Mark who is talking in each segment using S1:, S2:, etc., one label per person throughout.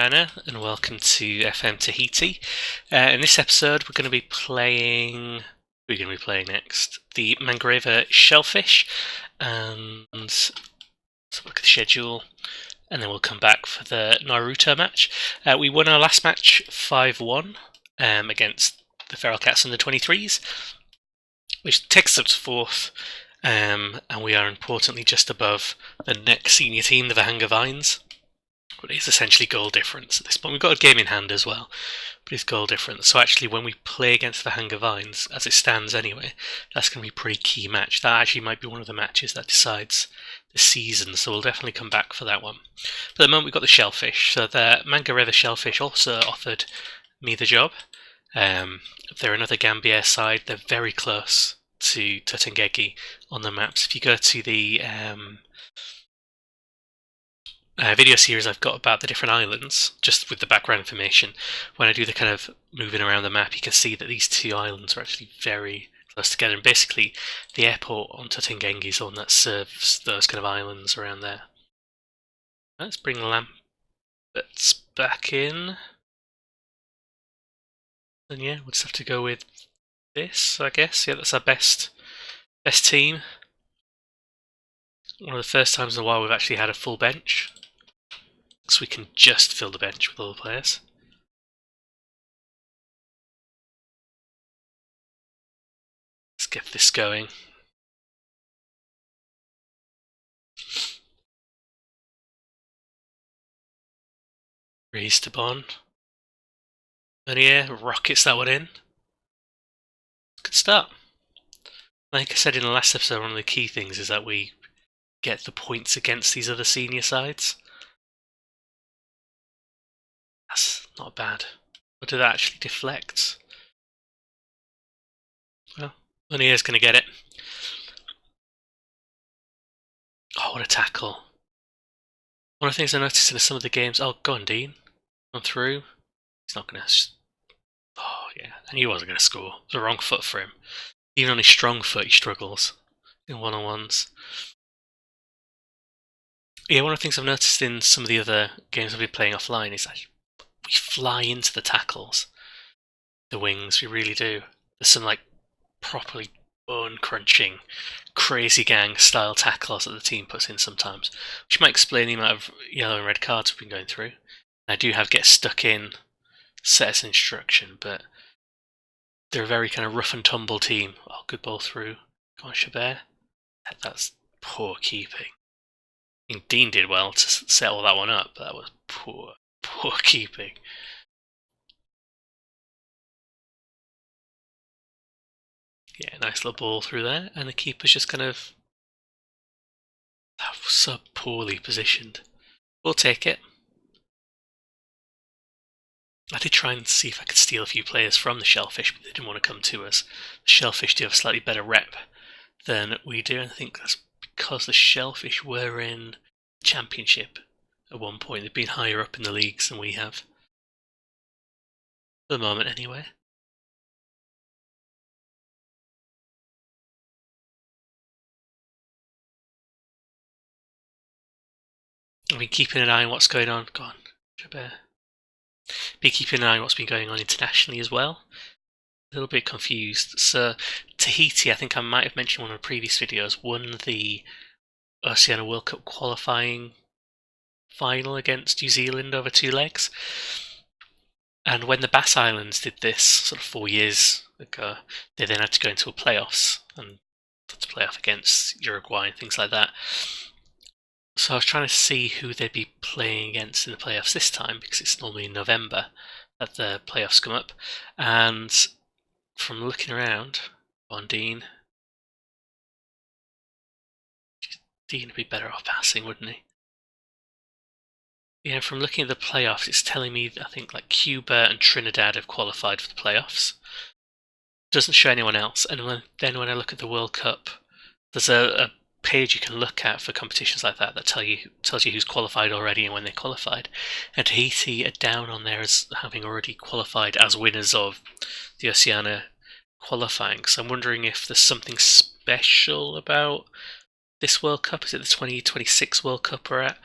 S1: China, and welcome to FM Tahiti. In this episode, we're going to be playing. We're going to be playing next the Mangreva Shellfish, and let's look at the schedule, and then we'll come back for the Rurutu match. We won our last match 5-1 against the Feral Cats under 23s, which takes us up to fourth, and we are importantly just above the next senior team, the Vahanga Vines. But it's essentially goal difference at this point. We've got a game in hand as well, but it's goal difference. So actually, when we play against the Vahanga Vines, as it stands anyway, that's going to be a pretty key match. That actually might be one of the matches that decides the season, so we'll definitely come back for that one. But at the moment, we've got the Shellfish. So the Mangreva Shellfish also offered me the job. They're another Gambier side. They're very close to Tutungegi on the maps. If you go to the video series I've got about the different islands, just with the background information, when I do the kind of moving around the map, you can see that these two islands are actually very close together, and basically the airport on Tutungegi is the one that serves those kind of islands around there. Let's bring Lamberts back in, and yeah, we'll just have to go with this, I guess. Yeah, that's our best team. One of the first times in a while we've actually had a full bench, so we can just fill the bench with all the players. Let's get this going. Raise to Bond. And yeah, rockets that one in. Good start. Like I said in the last episode, one of the key things is that we get the points against these other senior sides. That's not bad. Or did that actually deflect? Well, Lanier's going to get it. Oh, what a tackle. One of the things I noticed in some of the games... Oh, go on, Dean. On through. He's not going to... Oh, yeah. I knew he wasn't going to score. It was the wrong foot for him. Even on his strong foot, he struggles in one-on-ones. Yeah, one of the things I've noticed in some of the other games I've been playing offline is that we fly into the tackles. The wings, we really do. There's some like properly bone-crunching, crazy gang style tackles that the team puts in sometimes, which might explain the amount of yellow and red cards we've been going through. I do have get stuck in set as instruction, but they're a very kind of rough and tumble team. Oh, good ball through. Go on, Chabert. That's poor keeping. I mean, Dean did well to set all that one up, but that was poor keeping. Yeah, nice little ball through there, and the keeper's just kind of... That was so poorly positioned. We'll take it. I did try and see if I could steal a few players from the Shellfish, but they didn't want to come to us. The Shellfish do have a slightly better rep than we do, and I think that's because the Shellfish were in the Championship at one point. They've been higher up in the leagues than we have. For the moment, anyway. I've been keeping an eye on what's going on. Go on, Chabert. Be keeping an eye on what's been going on internationally as well. A little bit confused. So Tahiti, I think I might have mentioned in one of the previous videos, won the Oceania World Cup qualifying final against New Zealand over 2 legs. And when the Bass Islands did this sort of 4 years ago, they then had to go into a playoffs and had to play off against Uruguay and things like that. So I was trying to see who they'd be playing against in the playoffs this time, because it's normally in November that the playoffs come up. And from looking around, on Dean would be better off passing, wouldn't he? Yeah, from looking at the playoffs, it's telling me I think like Cuba and Trinidad have qualified for the playoffs. Doesn't show anyone else. And then when I look at the World Cup, there's a page you can look at for competitions like that tells you who's qualified already and when they qualified. And Tahiti are down on there as having already qualified as winners of the Oceania qualifying. So I'm wondering if there's something special about this World Cup. Is it the 2026 World Cup we're at?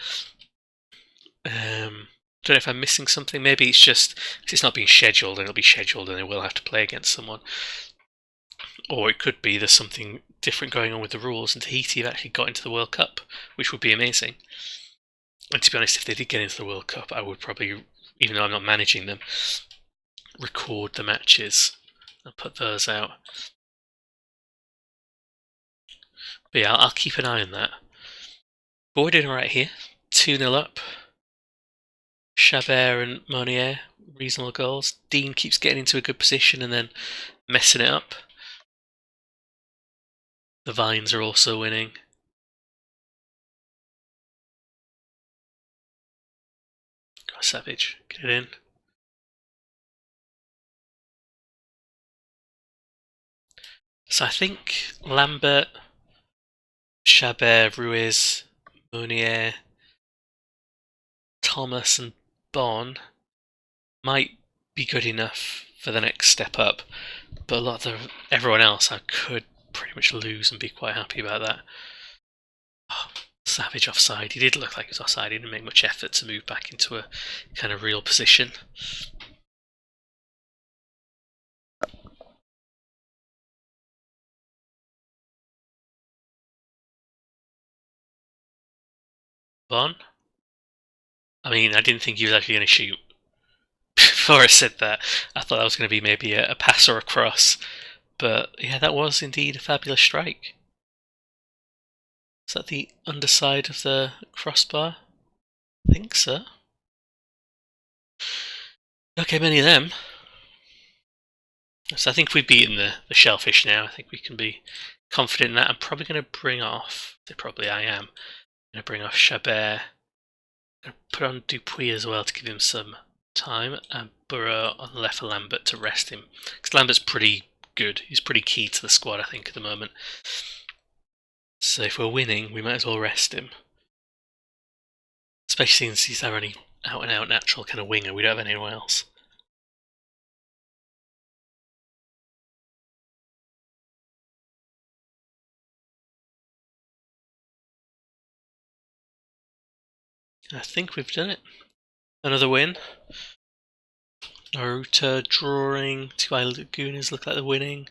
S1: Don't know if I'm missing something. Maybe it's just because it's not being scheduled, and it'll be scheduled, and they will have to play against someone. Or it could be there's something different going on with the rules, and Tahiti have actually got into the World Cup, which would be amazing. And to be honest, if they did get into the World Cup, I would probably, even though I'm not managing them, record the matches and put those out. But yeah, I'll keep an eye on that. But we're doing alright here. 2-0 up. Chabert and Monnier, reasonable goals. Dean keeps getting into a good position and then messing it up. The Vines are also winning. Go Savage, get it in. So I think Lambert, Chabert, Ruiz, Monnier, Thomas and Bon might be good enough for the next step up, but a lot of everyone else I could pretty much lose and be quite happy about that. Oh, Savage offside. He did look like he was offside. He didn't make much effort to move back into a kind of real position. Bon? I mean, I didn't think he was actually going to shoot. Before I said that, I thought that was going to be maybe a pass or a cross. But yeah, that was indeed a fabulous strike. Is that the underside of the crossbar? I think so. Okay, many of them. So I think we've beaten the shellfish now. I think we can be confident in that. I'm probably going to bring off, I am, going to bring off Chabert. I'm going to put on Dupuis as well to give him some time, and Burrow on the left for Lambert to rest him. Because Lambert's pretty good. He's pretty key to the squad, I think, at the moment. So if we're winning, we might as well rest him. Especially since he's our only out-and-out natural kind of winger. We don't have anyone else. I think we've done it. Another win. Rurutu drawing. Two Island Lagooners look like they're winning.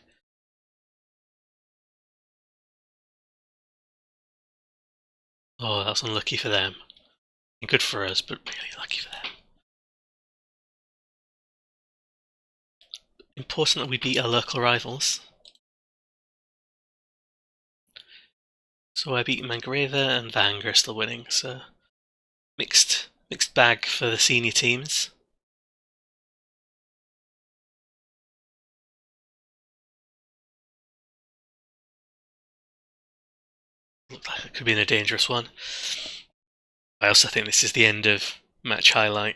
S1: Oh, that's unlucky for them. Good for us, but really lucky for them. Important that we beat our local rivals. So I beat Mangreva and Vanga are still winning, so mixed bag for the senior teams. Looks like it could be in a dangerous one. I also think this is the end of match highlight.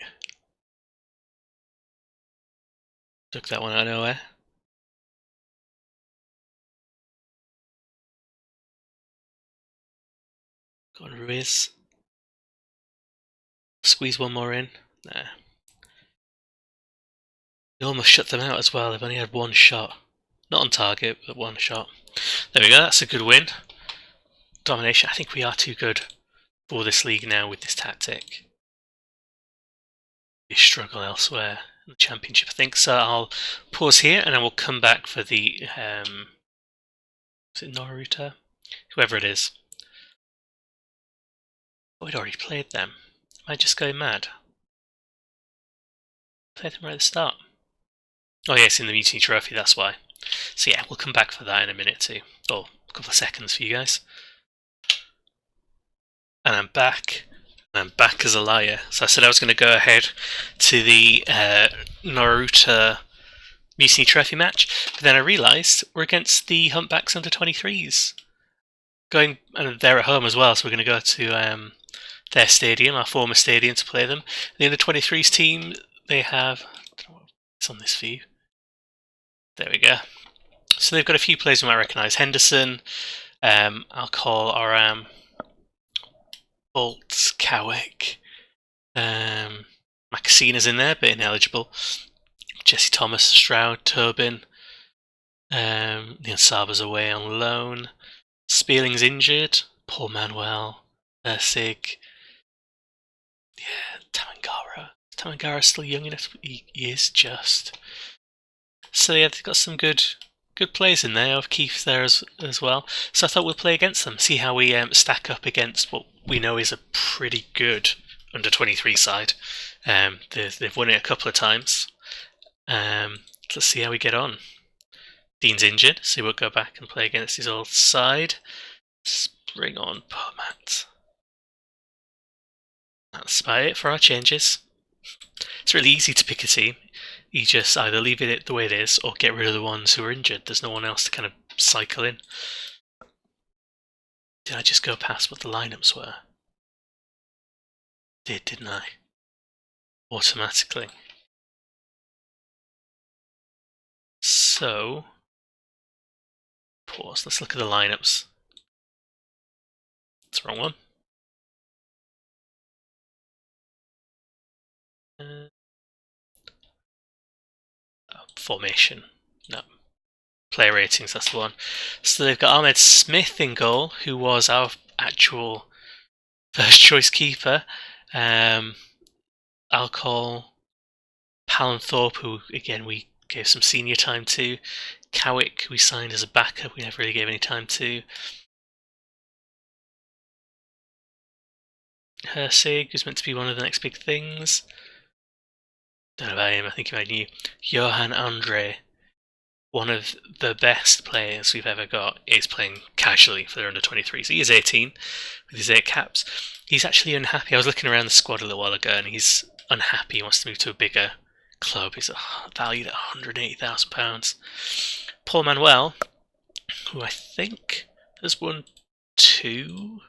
S1: Took that one out of nowhere. Got Ruiz. Squeeze one more in. Nah. We almost shut them out as well. They've only had one shot. Not on target, but one shot. There we go, that's a good win. Domination. I think we are too good for this league now with this tactic. We struggle elsewhere in the championship, I think. So I'll pause here and then we'll come back for the is it Rurutu? Whoever it is. Oh, we'd already played them. Am I just going mad? Played them right at the start. Oh yes, in the Mutiny Trophy, that's why. So yeah, we'll come back for that in a minute too. Or a couple of seconds for you guys. And I'm back. And I'm back as a liar. So I said I was going to go ahead to the Rurutu Mutiny Trophy match, but then I realised we're against the Humpbacks under 23s. And they're at home as well, so we're going to go to their stadium, our former stadium, to play them. The under 23s team, they have. I don't know what's on this view. There we go. So they've got a few players we might recognise. Henderson, Alcohol, Oram, Bolt, Cowick, Macasina's in there, but ineligible. Jesse Thomas, Stroud, Tobin, Neil Saba's away on loan. Spearling's injured. Paul Manuel, Sig, yeah, Tamangara. Tamangara's still young enough. He is just. So yeah, they've got some good players in there. Keith's there as well. So I thought we'll play against them, see how we stack up against what we know is a pretty good under 23 side. They've won it a couple of times. Let's see how we get on. Dean's injured, so he won't go back and play against his old side. Let's bring on Pomat. That's about it for our changes. It's really easy to pick a team. You just either leave it the way it is or get rid of the ones who are injured. There's no one else to kind of cycle in. Did I just go past what the lineups were? Didn't I? Automatically. So, pause. Let's look at the lineups. That's the wrong one. Formation. No. Player ratings, that's the one. So they've got Ahmed Smith in goal, who was our actual first choice keeper. Alcohol, Pallenthorpe, who again we gave some senior time to. Cowick, who we signed as a backup, we never really gave any time to. Hersig, who's meant to be one of the next big things. Don't know about him, I think I knew. Johan Andre, one of the best players we've ever got, is playing casually for their under 23s. He is 18 with his 8 caps. He's actually unhappy. I was looking around the squad a little while ago and he's unhappy. He wants to move to a bigger club. He's valued at £180,000. Paul Manuel, who I think has won 2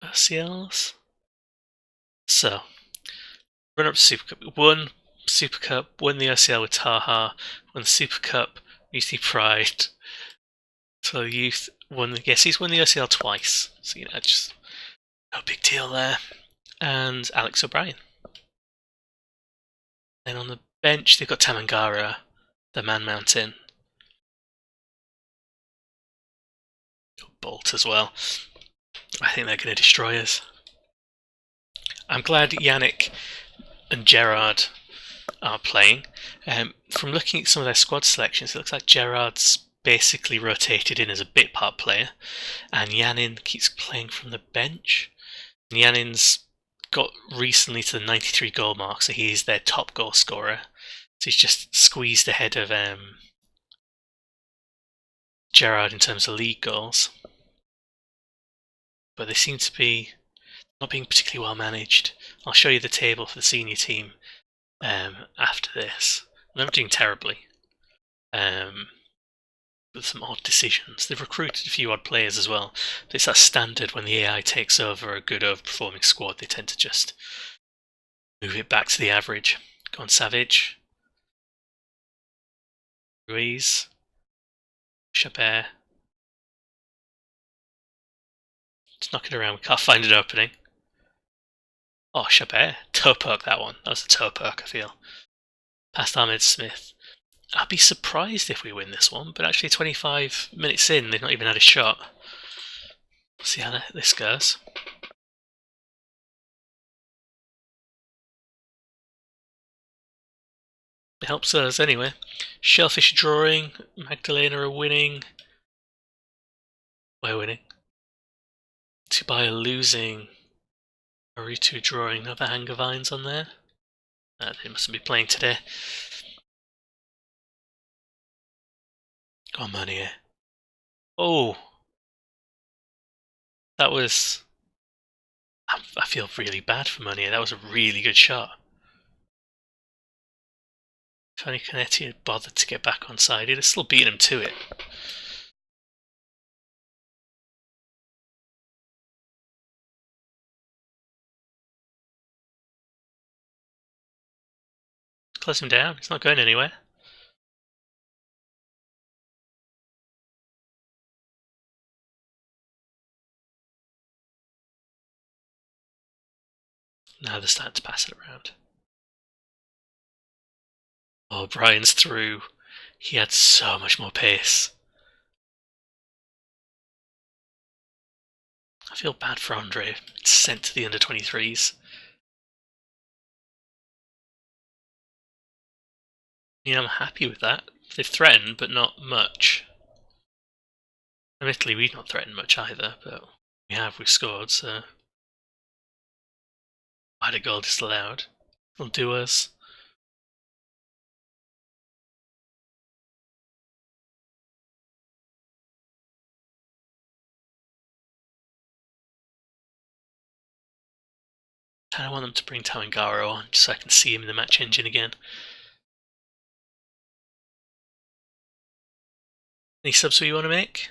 S1: RCLs. So, run up to Super Cup. Won Super Cup, won the OCL with Taha, won the Super Cup, UC Pride. So youth won. Yes, he's won the OCL twice. So just no big deal there. And Alex O'Brien. Then on the bench they've got Tamangara, the Man Mountain, Bolt as well. I think they're going to destroy us. I'm glad Yannick and Gerard are playing. From looking at some of their squad selections, it looks like Gerard's basically rotated in as a bit part player, and Yanin keeps playing from the bench. And Yanin's got recently to the 93 goal mark, so he's their top goal scorer. So he's just squeezed ahead of Gerard in terms of league goals. But they seem to be not being particularly well managed. I'll show you the table for the senior team after this. They're not doing terribly. With some odd decisions. They've recruited a few odd players as well. But it's that standard when the AI takes over a good overperforming squad, they tend to just move it back to the average. Go on, Savage. Ruiz. Chabert. Just knock it around. We can't find an opening. Oh, Chabert. Toe poke, that one. That was a toe poke, I feel. Past Ahmed Smith. I'd be surprised if we win this one, but actually 25 minutes in, they've not even had a shot. We'll see how this goes. It helps us anyway. Shellfish drawing, Magdalena are winning. We're winning. Tubaya losing. Rurutu drawing. Another Hanger Vines on there. They mustn't be playing today. Go on, Monier. Oh! That was... I feel really bad for Monier. That was a really good shot. If only Canetti had bothered to get back on side, he'd have still beaten him to it. Close him down. He's not going anywhere. Now they're starting to pass it around. Oh, Brian's through. He had so much more pace. I feel bad for Andre. It's sent to the under-23s. I'm happy with that. They've threatened, but not much. Admittedly, we've not threatened much either, but we've scored, so... I had a goal disallowed. Will do us. I kind of want them to bring Tamangaro on, just so I can see him in the match engine again. Any subs you want to make?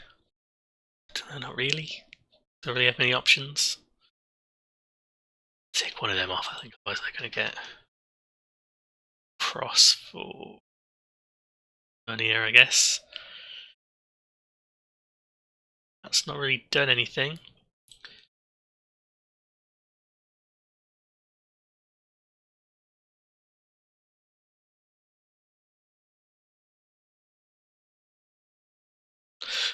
S1: Not really. Don't really have many options. Take one of them off, I think, otherwise they're going to get cross for Vernier, I guess. That's not really done anything.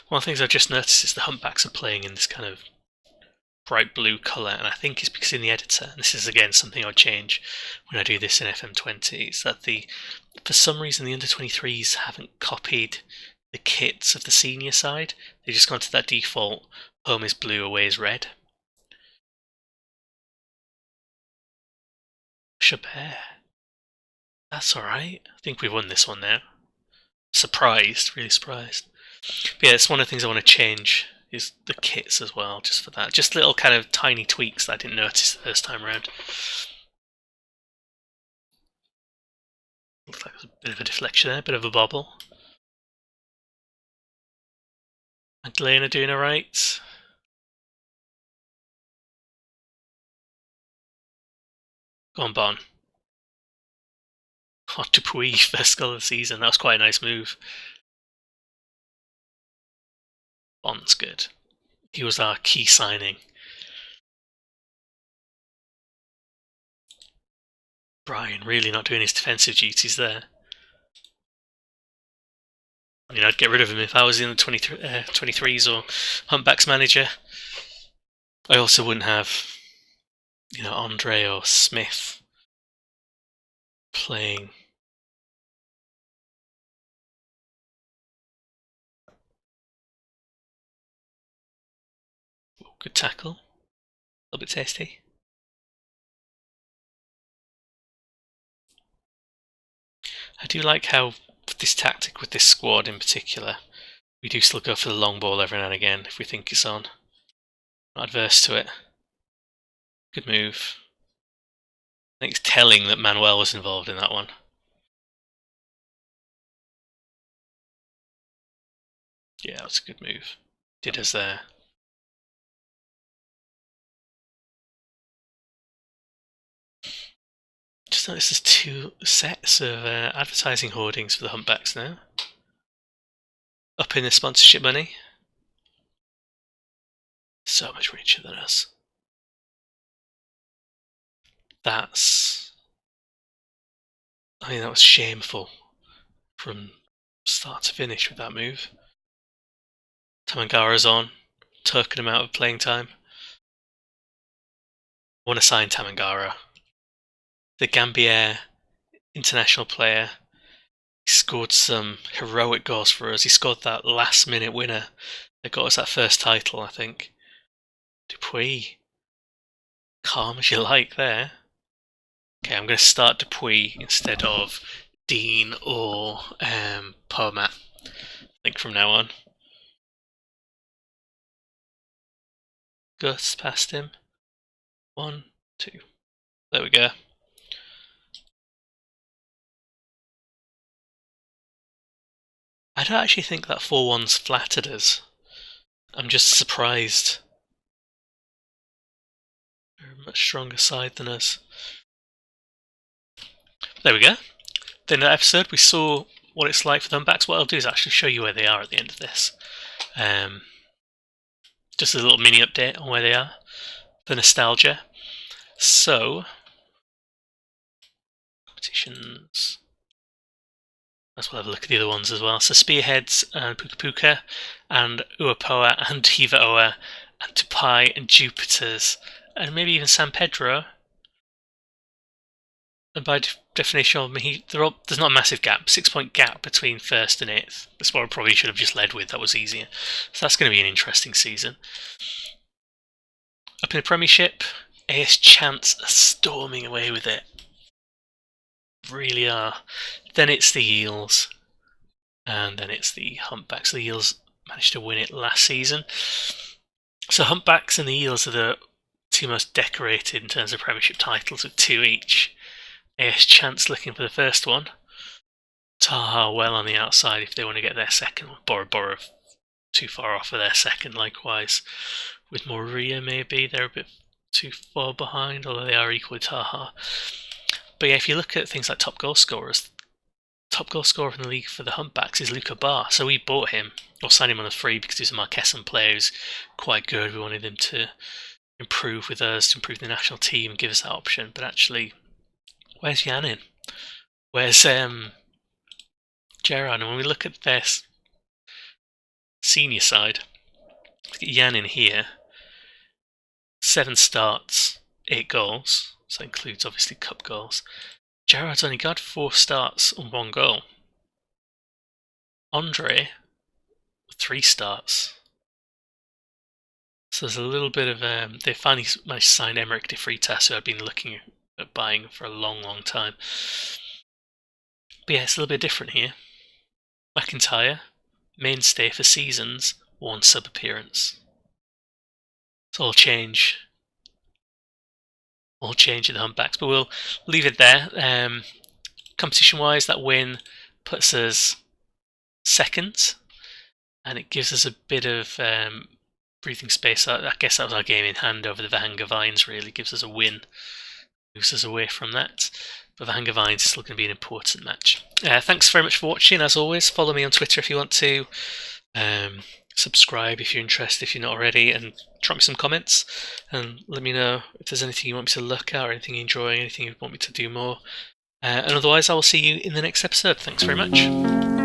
S1: One of the things I've just noticed is the humpbacks are playing in this kind of bright blue colour, and I think it's because in the editor, and this is again something I'll change when I do this in FM20, is that for some reason the under-23s haven't copied the kits of the senior side. They've just gone to that default, home is blue, away is red. Chabert. That's alright. I think we've won this one now. Surprised, really surprised. But yeah, it's one of the things I want to change, is the kits as well, just for that. Just little kind of tiny tweaks that I didn't notice the first time around. Looks like there's a bit of a deflection there, a bit of a bobble. Magdalena doing alright. Go on, Bon. Oh, Dupuy, first goal of the season. That was quite a nice move. Bon's good. He was our key signing. Brian really not doing his defensive duties there. I mean, I'd get rid of him if I was in the 23s or Humpbacks manager. I also wouldn't have, Andre or Smith playing. Ooh, good tackle. A little bit tasty. I do like how this tactic with this squad in particular, we do still go for the long ball every now and again if we think it's on. Not adverse to it. Good move. I think it's telling that Manuel was involved in that one. Yeah, that was a good move. Did us there. Just noticed there's 2 sets of advertising hoardings for the Humpbacks now. Up in the sponsorship money. So much richer than us. That was shameful from start to finish with that move. Tamangara's on, talking him out of playing time. I want to sign Tamangara. The Gambier international player. He scored some heroic goals for us. He scored that last minute winner that got us that first title, I think. Dupuy. Calm as you like there. Okay, I'm going to start Dupuy instead of Dean or Pomat, I think, from now on. Gus past him. 1, 2. There we go. I don't actually think that 4-1's flattered us. I'm just surprised. They're a much stronger side than us. There we go. Then in that episode we saw what it's like for the Humpbacks. What I'll do is actually show you where they are at the end of this. Just a little mini update on where they are. The nostalgia. So, competitions. Let's have a look at the other ones as well. So Spearheads and Puka Puka and Uapoa and Hiva Oa and Tupai and Jupiters, and maybe even San Pedro. And by definition, there's not a massive gap, 6-point gap between 1st and 8th. That's what I probably should have just led with, that was easier. So that's going to be an interesting season. Up in the Premiership, AS Chance are storming away with it. Really are. Then it's the Eels, and then it's the Humpbacks. The Eels managed to win it last season. So Humpbacks and the Eels are the two most decorated in terms of Premiership titles, with 2 each. AS Chance looking for the first one. Taha well on the outside if they want to get their second one. Bora Bora too far off for their second, likewise. With Moria, maybe they're a bit too far behind, although they are equal to Taha. But yeah, if you look at things like top goal scorers, top goal scorer in the league for the Humpbacks is Luca Barr. So we bought him, or signed him on the free because he's a Marquesan player who's quite good. We wanted him to improve with us, to improve the national team and give us that option. But actually, where's Yanin? Where's Gerard? And when we look at their senior side, look at Yanin here. 7 starts, 8 goals. So that includes obviously cup goals. Gerard's only got 4 starts and 1 goal. Andre, 3 starts. So there's a little bit of they finally managed to sign Emerick de Freitas, who I've been looking at buying for a long time. But yeah, it's a little bit different here. McIntyre, mainstay for seasons, 1 sub appearance. It's all change. All change in the Humpbacks, but we'll leave it there. Competition-wise, that win puts us 2nd, and it gives us a bit of breathing space. I guess that was our game in hand over the Vahanga Vines, really. Gives us a win, moves us away from that. But Vahanga Vines is still going to be an important match. Thanks very much for watching. As always, follow me on Twitter if you want to. Subscribe if you're interested, if you're not already, and drop me some comments and let me know if there's anything you want me to look at, or anything you're enjoying, anything you want me to do more. And otherwise, I will see you in the next episode. Thanks very much.